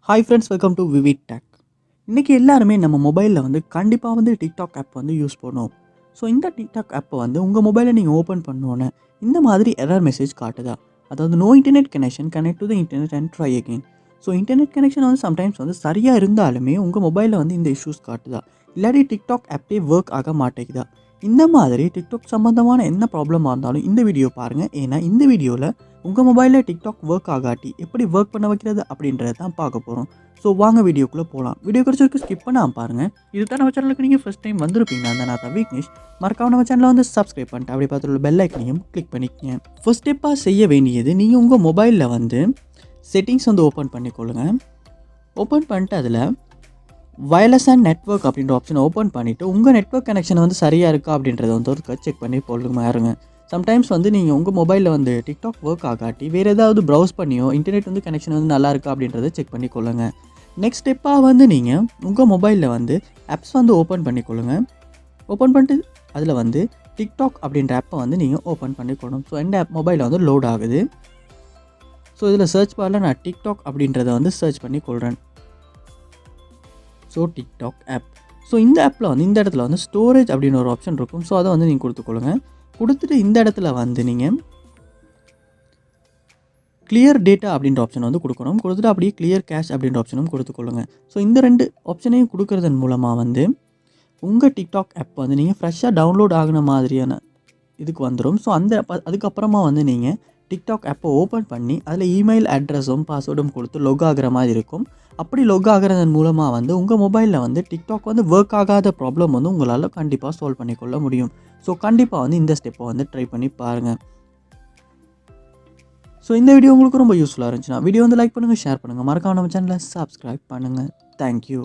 Hi friends, welcome to VividTech. இன்றைக்கி எல்லாருமே நம்ம மொபைலில் வந்து கண்டிப்பாக வந்து டிக்டாக் ஆப் வந்து யூஸ் பண்ணுவோம். ஸோ இந்த டிக்டாக் ஆப்பை வந்து உங்கள் மொபைலில் நீங்கள் ஓப்பன் பண்ணோன்னே இந்த மாதிரி எரர் மெசேஜ் காட்டுதா? அதாவது no internet connection, connect to the internet and try again. So internet connection வந்து சம்டைம்ஸ் வந்து சரியாக இருந்தாலுமே உங்கள் மொபைலில் வந்து இந்த இஷ்யூஸ் காட்டுதா? இல்லாட்டி டிக்டாக் ஆப்பே ஒர்க் ஆக மாட்டேங்குதா? இந்த மாதிரி டிக்டாக் சம்மந்தமான என்ன ப்ராப்ளமாக இருந்தாலும் இந்த வீடியோ பாருங்கள். ஏன்னா இந்த வீடியோவில் உங்கள் மொபைலில் டிக்டாக் ஒர்க் ஆகாட்டி எப்படி ஒர்க் பண்ண வைக்கிறது அப்படின்றத தான் பார்க்க போகிறோம். ஸோ வாங்க வீடியோக்குள்ளே போகலாம். வீடியோ கிடைச்சிருக்கு ஸ்கிப் பண்ணாமல் பாருங்கள். இது தான் நம்ம சேனலுக்கு நீங்கள் ஃபஸ்ட் டைம் வந்திருப்பீங்கன்னா அந்த நான் தான் விக்னேஷ். மறக்காம நம்ம சேனலை வந்து சப்ஸ்கிரைப் பண்ணிட்டு அப்படி பார்த்துள்ள பெல் ஐக்கனையும் கிளிக் பண்ணிக்கங்க. ஃபர்ஸ்ட் ஸ்டெப்பாக செய்ய வேண்டியது, நீங்கள் உங்கள் மொபைலில் வந்து செட்டிங்ஸ் வந்து ஓப்பன் பண்ணிக்கொள்ளுங்க. ஓப்பன் பண்ணிட்டு அதில் வயர்லெஸ் அண்ட் நெட்வொர்க் அப்படின்ற ஆப்ஷனை ஓப்பன் பண்ணிவிட்டு உங்கள் நெட்வொர்க் கனெக்ஷன் வந்து சரியாக இருக்கா அப்படின்றத வந்து ஒரு செக் பண்ணி போடுங்க. சம்டைம்ஸ் வந்து நீங்கள் உங்கள் மொபைலில் வந்து டிக்டாக் ஒர்க் ஆகாட்டி வேறு ஏதாவது ப்ரௌஸ் பண்ணியோ இன்டர்நெட் வந்து கனெக்ஷன் வந்து நல்லா இருக்கா அப்படின்றத செக் பண்ணிக்கொள்ளுங்க. நெக்ஸ்ட் ஸ்டெப்பாக வந்து நீங்கள் உங்கள் மொபைலில் வந்து ஆப்ஸ் வந்து ஓப்பன் பண்ணிக்கொள்ளுங்க. ஓப்பன் பண்ணிட்டு அதில் வந்து டிக்டாக் அப்படின்ற ஆப்பை வந்து நீங்கள் ஓப்பன் பண்ணிக்கொள்ளணும். ஸோ இந்த ஆப் மொபைலில் வந்து லோட் ஆகுது. ஸோ இதில் சர்ச் பாரில் நான் டிக்டாக் அப்படின்றத வந்து சர்ச் பண்ணி கொள்கிறேன். So TikTok app. ஸோ இந்த ஆப்பில் வந்து இந்த இடத்துல வந்து ஸ்டோரேஜ் அப்படின்னு ஒரு ஆப்ஷன் இருக்கும். ஸோ அதை வந்து நீங்கள் கொடுத்துக்கொள்ளுங்க. கொடுத்துட்டு இந்த இடத்துல வந்து நீங்கள் கிளியர் டேட்டா அப்படின்ற ஆப்ஷன் வந்து கொடுக்கணும். கொடுத்துட்டு அப்படியே கிளியர் கேஷ் அப்படின்ற ஆப்ஷனும் கொடுத்துக்கொள்ளுங்க. ஸோ இந்த ரெண்டு ஆப்ஷனையும் கொடுக்கறதன் மூலமாக வந்து உங்கள் டிக்டாக் ஆப் வந்து நீங்கள் ஃப்ரெஷ்ஷாக டவுன்லோட் ஆகின மாதிரியான இதுக்கு வந்துடும். ஸோ அதுக்கப்புறமா வந்து நீங்கள் டிக்டாக் ஆப்பை ஓப்பன் பண்ணி அதில் இமெயில் அட்ரஸும் பாஸ்வேர்டும் கொடுத்து லொக் ஆகிற மாதிரி இருக்கும். அப்படி லொக் ஆகிறதன் மூலமாக வந்து உங்கள் மொபைலில் வந்து டிக்டாக் வந்து ஒர்க் ஆகாத ப்ராப்ளம் வந்து உங்களால் கண்டிப்பாக சால்வ் பண்ணிக்கொள்ள முடியும். ஸோ கண்டிப்பாக வந்து இந்த ஸ்டெப்பை வந்து ட்ரை பண்ணி பாருங்கள். ஸோ இந்த வீடியோ உங்களுக்கு ரொம்ப யூஸ்ஃபுல்லாக இருந்துச்சுன்னா வீடியோ வந்து லைக் பண்ணுங்கள், ஷேர் பண்ணுங்கள், மறக்காம நம்ம சேனலை சப்ஸ்கிரைப் பண்ணுங்கள். தேங்க்யூ.